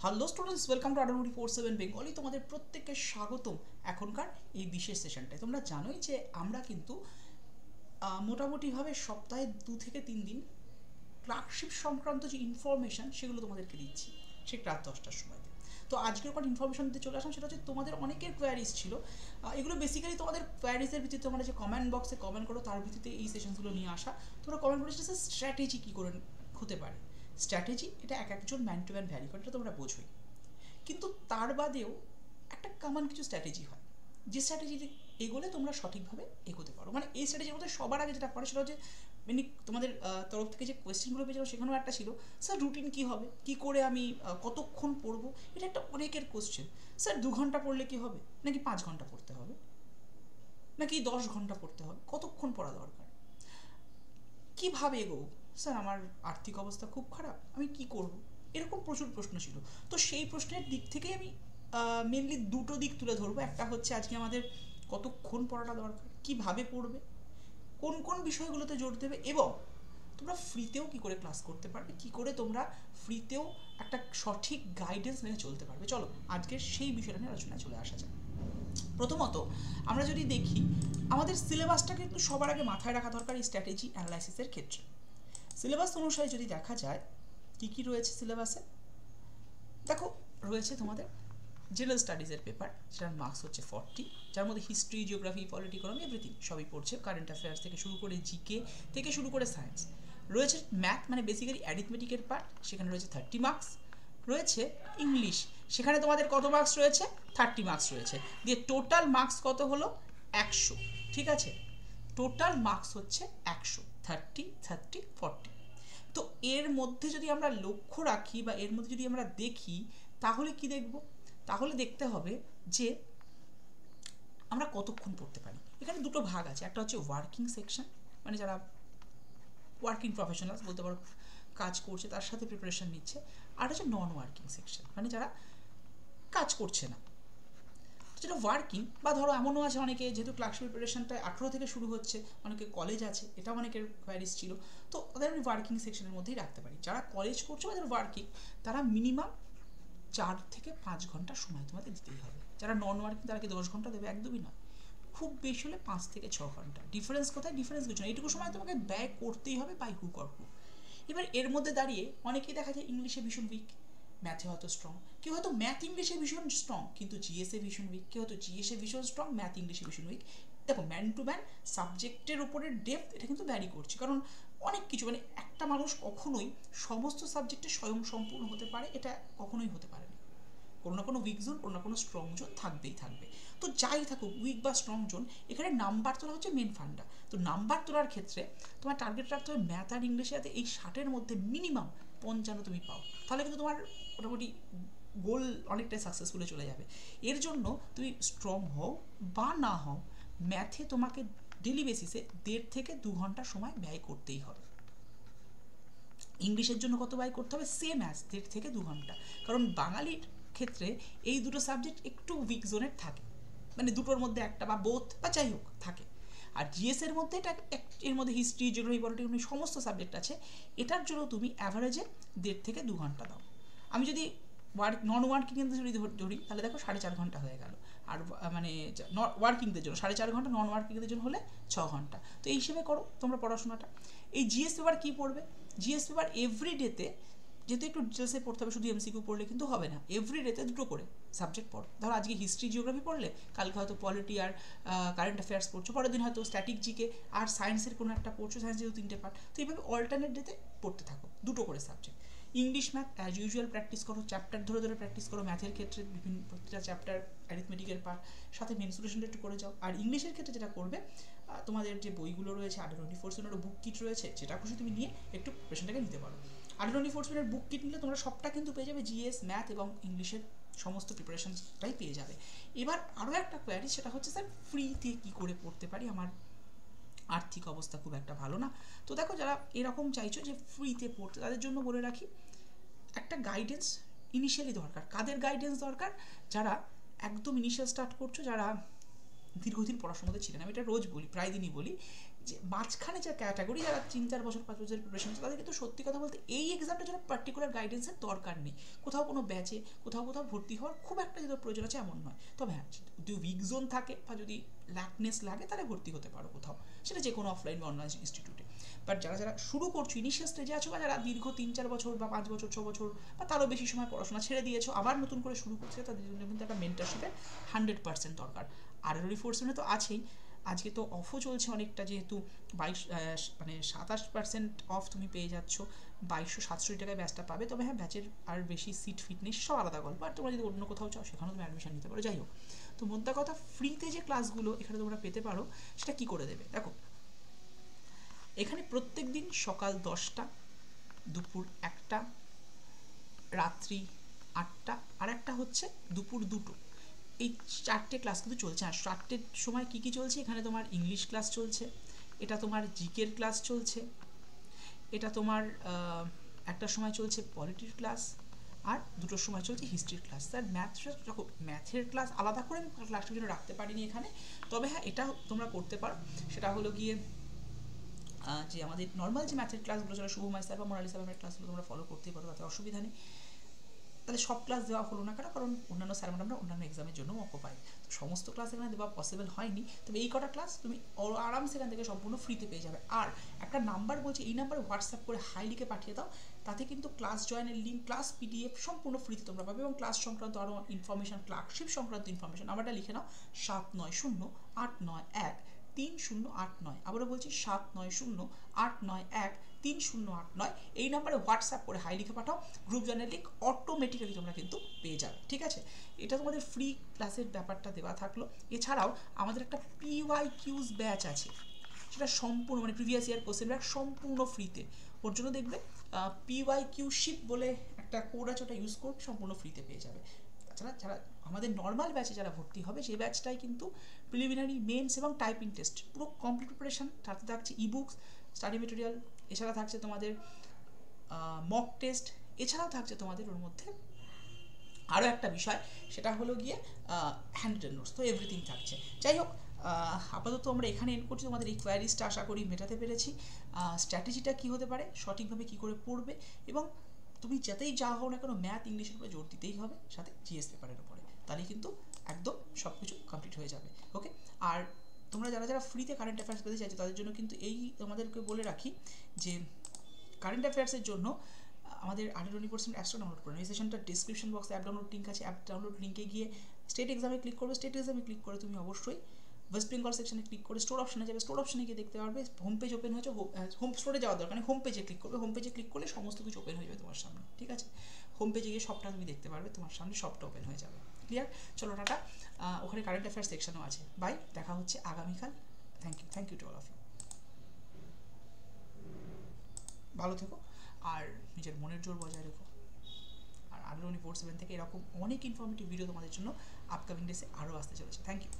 Hello students, welcome to Adda 47 Bengali. তোমাদের প্রত্যেককে স্বাগতম এখনকার এই বিশেষ সেশনটায়। তোমরা জানোই যে আমরা কিন্তু মোটামুটিভাবে সপ্তাহে 2 থেকে 3 দিন ক্লার্কশিপ সংক্রান্ত যে ইনফরমেশান সেগুলো তোমাদেরকে দিচ্ছি, ঠিক রাত 10টার সময়। তো আজকের কোনো ইনফরমেশন দিতে চলে আসলাম, সেটা হচ্ছে তোমাদের অনেকের কোয়ারিজ ছিল। এগুলো বেসিক্যালি তোমাদের কোয়ারিজের ভিত্তিতে তোমরা যে কমেন্ট বক্সে কমেন্ট করো তার ভিত্তিতে এই সেশনগুলো নিয়ে আসা। তোমরা কমেন্ট করেছো যে স্ট্র্যাটেজি কী করে হতে পারে। স্ট্র্যাটেজি এটা এক একজন ম্যান টু ম্যান ভ্যারি করে, এটা তোমরা বোঝোই। কিন্তু তার বাদেও একটা কমন কিছু স্ট্র্যাটেজি হয়, যে স্ট্র্যাটেজি এগোলে তোমরা সঠিকভাবে এগোতে পারো। মানে এই স্ট্র্যাটেজির মধ্যে সবার আগে যেটা করে সেটা হচ্ছে মানে তোমাদের তরফ থেকে যে কোয়েশ্চেনগুলো পেয়েছিলাম সেখানেও একটা ছিল, স্যার রুটিন কী হবে, কী করে আমি কতক্ষণ পড়বো। এটা একটা অনেকের কোয়েশ্চেন। স্যার 2 ঘন্টা পড়লে কি হবে, নাকি 5 ঘন্টা পড়তে হবে, নাকি 10 ঘন্টা পড়তে হবে, কতক্ষণ পড়া দরকার, কীভাবে এগোবো, স্যার আমার আর্থিক অবস্থা খুব খারাপ, আমি কি করব। এরকম প্রচুর প্রশ্ন ছিল। তো সেই প্রশ্নের দিক থেকেই আমি মেনলি দুটো দিক তুলে ধরবো। একটা হচ্ছে আজকে আমাদের কতক্ষণ পড়াটা দরকার, কিভাবে পড়বে, কোন কোন বিষয়গুলোতে জোর দেবে, এবং তোমরা ফ্রিতেও কী করে ক্লাস করতে পারবে, কী করে তোমরা ফ্রিতেও একটা সঠিক গাইডেন্স মেনে চলতে পারবে। চলো আজকের সেই বিষয়টা নিয়ে আলোচনায় চলে আসা যাক। প্রথমত আমরা যদি দেখি, আমাদের সিলেবাসটা কিন্তু সবার আগে মাথায় রাখা দরকার এই স্ট্র্যাটেজি অ্যানালাইসিসের ক্ষেত্রে। সিলেবাস অনুসারে যদি দেখা যায় কী কী রয়েছে সিলেবাসে, দেখো রয়েছে তোমাদের জেনারেল স্টাডিজের পেপার, সেটার মার্কস হচ্ছে 40, যার মধ্যে history, geography, polity, economy everything সবই পড়ছে। কারেন্ট অ্যাফেয়ার্স থেকে শুরু করে জিকে থেকে শুরু করে সায়েন্স রয়েছে। ম্যাথ মানে বেসিক্যালি অ্যারিথমেটিকের পার্ট, সেখানে রয়েছে 30 মার্কস। রয়েছে ইংলিশ, সেখানে তোমাদের কত মার্কস রয়েছে, 30 মার্কস রয়েছে। দিয়ে টোটাল মার্কস কত হলো, 100। ঠিক আছে, টোটাল মার্কস হচ্ছে 100, 30, 30, 40। তো এর মধ্যে যদি আমরা লক্ষ্য রাখি বা এর মধ্যে যদি আমরা দেখি, তাহলে কি দেখব, তাহলে দেখতে হবে যে আমরা কতক্ষণ পড়তে পারি। এখানে দুটো ভাগ আছে, একটা হচ্ছে ওয়ার্কিং সেকশন, মানে যারা ওয়ার্কিং প্রফেশনালস বলতে পারো, কাজ করছে তার সাথে প্রিপারেশন নিচ্ছে। আর হচ্ছে নন ওয়ার্কিং সেকশন, মানে যারা কাজ করছে না। যেটা ওয়ার্কিং, বা ধরো এমনও আছে অনেকে, যেহেতু ক্লাস প্রিপারেশনটা 18 থেকে শুরু হচ্ছে, অনেকে কলেজ আছে, এটা অনেকের কোয়ারিজ ছিল, তো ওদের আমি ওয়ার্কিং সেকশনের মধ্যেই রাখতে পারি। যারা কলেজ করছে বা যারা ওয়ার্কিং, তারা মিনিমাম 4 থেকে 5 ঘন্টা সময় তোমাদের দিতেই হবে। যারা নন ওয়ার্কিং তারা কি 10 ঘন্টা দেবে, একদমই নয়। খুব বেশি হলে 5 থেকে 6 ঘন্টা। ডিফারেন্স কোথায়, ডিফারেন্স কিছু না, এইটুকু সময় তোমাকে ব্যয় করতেই হবে বাই হুক অর হুক। এবার এর মধ্যে দাঁড়িয়ে অনেকেই দেখা যায় ইংলিশে ভীষণ উইক, ম্যাথে হয়তো স্ট্রং, কেউ হয়তো ম্যাথ ইংলিশে ভীষণ স্ট্রং কিন্তু জিএসএ ভীষণ উইক, কেউ হয়তো জিএসএ ভীষণ স্ট্রং, ম্যাথ ইংলিশে ভীষণ উইক। দেখো ম্যান টু ম্যান সাবজেক্টের উপরে ডেপথ এটা কিন্তু ভ্যারি করছে, কারণ অনেক কিছু, মানে একটা মানুষ কখনোই সমস্ত সাবজেক্টে স্বয়ং সম্পূর্ণ হতে পারে এটা কখনোই হতে পারে না। কোনো না কোনো উইক জোন, কোনো না কোনো স্ট্রং জোন থাকবেই থাকবে। তো যাই থাকুক উইক বা স্ট্রং জোন, এখানে নাম্বার তোলা হচ্ছে মেন ফান্ডা। তো নাম্বার তোলার ক্ষেত্রে তোমার টার্গেট রাখতে হবে ম্যাথ আর ইংলিশে যাতে এই 60-এর মধ্যে মিনিমাম 55 তুমি পাও, তাহলে কিন্তু তোমার মোটামুটি গোল অনেকটাই সাকসেসফুলি চলে যাবে। এর জন্য তুমি স্ট্রং হও বা না হও, ম্যাথে তোমাকে ডেলি বেসিসে 1.5 থেকে 2 ঘন্টা সময় ব্যয় করতেই হবে। ইংলিশের জন্য কত ব্যয় করতে হবে, সেম অ্যাজ 1.5 থেকে 2 ঘন্টা। কারণ বাঙালির ক্ষেত্রে এই দুটো সাবজেক্ট একটু উইক জোনের থাকে, মানে দুটোর মধ্যে একটা বা বোথ বা যাই হোক থাকে। আর জিএসের মধ্যে এটা এর মধ্যে হিস্ট্রি, জিওগ্রাফি, পলিটিক্যাল সমস্ত সাবজেক্ট আছে। এটার জন্য তুমি অ্যাভারেজে 1.5 থেকে 2 ঘন্টা দাও। আমি যদি নন ওয়ার্কিংদের যদি ধরি তাহলে দেখো 4.5 ঘন্টা হয়ে গেল। আর মানে ওয়ার্কিংদের জন্য 4.5 ঘন্টা, নন ওয়ার্কিংদের জন্য হলে 6 ঘন্টা। তো এই হিসেবে করো তোমরা পড়াশোনাটা। এই জিএস পেপার কী পড়বে, জিএস পেপার এভরিডেতে, যেহেতু একটু ডিটেলসে পড়তে হবে, শুধু এমসিকিউ পড়লে কিন্তু হবে না। এভরিডেতে দুটো করে সাবজেক্ট পড়ো। ধরো আজকে হিস্ট্রি, জিওগ্রাফি পড়লে, কালকে হয়তো পলিটি আর কারেন্ট অ্যাফেয়ার্স পড়ছো, পরের দিন হয়তো স্ট্যাটিক জিকে আর সায়েন্সের কোনো একটা পড়ছো, সায়েন্স যেহেতু 3টে পার্ট। তো এইভাবে অল্টারনেট ডেতে পড়তে থাকো, দুটো করে subject. English math as usual practice করো, চ্যাপ্টার ধরে ধরে প্র্যাকটিস করো। ম্যাথের ক্ষেত্রে বিভিন্ন প্রতিটা চ্যাপ্টার, অ্যারিথমেটিকের পার্ট, সাথে মেনসুরেশনটা একটু করে যাও। আর ইংলিশের ক্ষেত্রে যেটা করবে, তোমাদের যে বইগুলো রয়েছে, আডার 24/7 বুক কিট রয়েছে, যেটা খুশি তুমি নিয়ে একটু প্রিপারেশনটাকে নিতে পারো। আডার 24/7 বুক কিট নিলে তোমরা সবটা কিন্তু পেয়ে যাবে, জিএস, ম্যাথ এবং ইংলিশের সমস্ত প্রিপারেশনটাই পেয়ে যাবে। এবার আরও একটা কোয়ারি, সেটা হচ্ছে স্যার ফ্রিতে কী করে পড়তে পারি, আমার আর্থিক অবস্থা খুব একটা ভালো না। তো দেখো যারা এরকম চাইছো যে ফ্রিতে পড়তে, তাদের জন্য বলে রাখি একটা গাইডেন্স ইনিশিয়ালি দরকার। কাদের গাইডেন্স দরকার, যারা একদম ইনিশিয়াল স্টার্ট করছো, যারা দীর্ঘদিন পড়াশোনাতে ছিলেন। আমি এটা রোজ বলি, প্রায় দিনই বলি, যে মাঝখানে যে ক্যাটাগরি যারা 3-4 বছর 5 বছরের প্রিপারেশন আছে তাদের কিন্তু সত্যি কথা বলতে এই এক্সামটার জন্য পার্টিকুলার গাইডেন্সের দরকার নেই, কোথাও কোনো ব্যাচে কোথাও ভর্তি হওয়ার খুব একটা যদি প্রয়োজন আছে এমন নয়। তবে হ্যাঁ, যদি উইক জোন থাকে বা যদি ল্যাকনেস লাগে তাহলে ভর্তি হতে পারো কোথাও, সেটা যে কোনো অফলাইন বা অনলাইন ইনস্টিটিউটে। বাট যারা শুরু করছো, ইনিশিয়াল স্টেজে আছো, বা যারা দীর্ঘ 3-4 বছর বা 5 বছর 6 বছর বা তারও বেশি সময় পড়াশোনা ছেড়ে দিয়েছো, আবার নতুন করে শুরু করছে, তাদের জন্য কিন্তু একটা মেন্টারশিপের 100% দরকার। আর RRB তো আছেই। আজকে তো অফও চলছে অনেকটা, যেহেতু 27% অফ তুমি পেয়ে যাচ্ছ, 2267 টাকায় ব্যাচটা পাবে। তবে হ্যাঁ, ব্যাচের আর বেশি সিট ফিটনেস সব আলাদা গল্প, আর তোমরা যদি অন্য কোথাও চাও সেখানেও তুমি অ্যাডমিশন নিতে পারো। যাই হোক, তো মোদ্দা কথা, ফ্রিতে যে ক্লাসগুলো এখানে তোমরা পেতে পারো সেটা কি করে দেবে দেখো। এখানে প্রত্যেক দিন সকাল 10টা, দুপুর 1টা, রাত্রি 8টা, আর একটা হচ্ছে দুপুর 2টো, এই 4টে ক্লাস কিন্তু চলছে। আর 4টের সময় কী কী চলছে, এখানে তোমার ইংলিশ ক্লাস চলছে, এটা তোমার জিকের ক্লাস চলছে, এটা তোমার একটার সময় চলছে পলিটির ক্লাস, আর 2টোর সময় চলছে হিস্ট্রির ক্লাস। স্যার ম্যাথের ক্লাস আলাদা করে ক্লাসটার জন্য রাখতে পারিনি এখানে। তবে হ্যাঁ, এটা তোমরা করতে পারো, সেটা হলো গিয়ে যে আমাদের নর্মাল যে ম্যাথের ক্লাসগুলো চলে, শুভময় স্যার বা মোরালি স্যারের ক্লাসগুলো তোমরা ফলো করতেই পারো, তাতে অসুবিধা নেই। তাহলে সব ক্লাস দেওয়া হলো না কেন, কারণ অন্যান্য স্যার ম্যাডামরা অন্যান্য এক্সামের জন্য অকুপাই, তো সমস্ত ক্লাস এখানে দেওয়া পসিবল হয়নি। তবে এই কটা ক্লাস তুমি আরামসে এখান থেকে সম্পূর্ণ ফ্রিতে পেয়ে যাবে। আর একটা নাম্বার বলছে, এই নাম্বারে হোয়াটসঅ্যাপ করে হাই লিখে পাঠিয়ে দাও, তাতে কিন্তু ক্লাস জয়েনের লিঙ্ক, ক্লাস PDF সম্পূর্ণ ফ্রিতে তোমরা পাবে, এবং ক্লাস সংক্রান্ত আরও ইনফরমেশন, ক্লার্কশিপ সংক্রান্ত ইনফরমেশন, আমারটা লিখে নাও 7908913089। আবারও বলছি 7908913089, এই নাম্বারে হোয়াটসঅ্যাপ করে হাই লিখে পাঠাও, গ্রুপ জয়েনের লিঙ্ক অটোমেটিক্যালি তোমরা কিন্তু পেয়ে যাবে। ঠিক আছে, এটা তোমাদের ফ্রি ক্লাসের ব্যাপারটা দেওয়া থাকলো। এছাড়াও আমাদের একটা PYQs ব্যাচ আছে, সেটা সম্পূর্ণ মানে প্রিভিয়াস ইয়ার কোশ্চেন ব্যাক সম্পূর্ণ ফ্রিতে। ওর জন্য দেখবে PYQship বলে একটা কোড আছে, ওটা ইউজ করে সম্পূর্ণ ফ্রিতে পেয়ে যাবে। তাছাড়া যারা আমাদের নর্মাল ব্যাচে যারা ভর্তি হবে, সেই ব্যাচটাই কিন্তু প্রিলিমিনারি, মেন্স এবং টাইপিং টেস্ট পুরো কমপ্লিট প্রিপারেশন, তাতে থাকছে ইবুকস, স্টাডি মেটেরিয়াল, এছাড়া থাকছে তোমাদের মক টেস্ট, এছাড়াও থাকছে তোমাদের ওর মধ্যে আরও একটা বিষয়, সেটা হলো গিয়ে হ্যান্ডরিটেন নোটস। তো এভরিথিং থাকছে। যাই হোক, আপাতত আমরা এখানে এন্ড করছি। তোমাদের এই কোয়ারিজটা আশা করি মেটাতে পেরেছি। স্ট্র্যাটেজিটা কী হতে পারে, সঠিকভাবে কী করে পড়বে, এবং তুমি যাতেই যা হও না কেন ম্যাথ ইংলিশের উপরে জোর দিতেই হবে, সাথে GS পেপারের উপরে, তাহলে কিন্তু একদম সব কিছু কমপ্লিট হয়ে যাবে। ওকে, আর তোমরা যারা যারা ফ্রিতে কারেন্ট অ্যাফেয়ার্স পেতে চাইছো, তাদের জন্য কিন্তু এই তোমাদেরকে বলে রাখি যে কারেন্ট অ্যাফেয়ার্সের জন্য আমাদের 120% অ্যাপসটা ডাউনলোড করে এই সেশনটার ডিসক্রিপশন বক্সে অ্যাপ ডাউনলোড লিঙ্ক আছে। অ্যাপ ডাউনলোড লিঙ্কে গিয়ে স্টেট এক্সামে ক্লিক করবে, স্টেট এক্সামে ক্লিক করে তুমি অবশ্যই ওয়েস্ট বেঙ্গল সেকশনে ক্লিক করে স্টোর অপশনে যাবে, স্টোর অপশনে গিয়ে দেখতে পারবে হোম পেজ ওপেন হয়েছে। হোম স্টোরে যাওয়ার দরকার নেই, হোম পেজে ক্লিক করবে, হোম পেজে ক্লিক করলে সমস্ত কিছু ওপেন হয়ে যাবে তোমার সামনে। ঠিক আছে, হোম পেজে গিয়ে সবটা তুমি দেখতে পারবে, তোমার সামনে সবটা ওপেন হয়ে যাবে। ক্লিয়ার? চলো টাটা। ওখানে কারেন্ট অ্যাফেয়ার্স সেকশনও আছে। বাই, দেখা হচ্ছে আগামীকাল। Thank you to all of you. ভালো থেকো আর নিজের মনের জোর বজায় রেখো। আর RRB 47 থেকে এরকম অনেক ইনফরমেটিভ ভিডিও তোমাদের জন্য আপকামিং ডেসে আরও আসতে চলেছে। Thank you.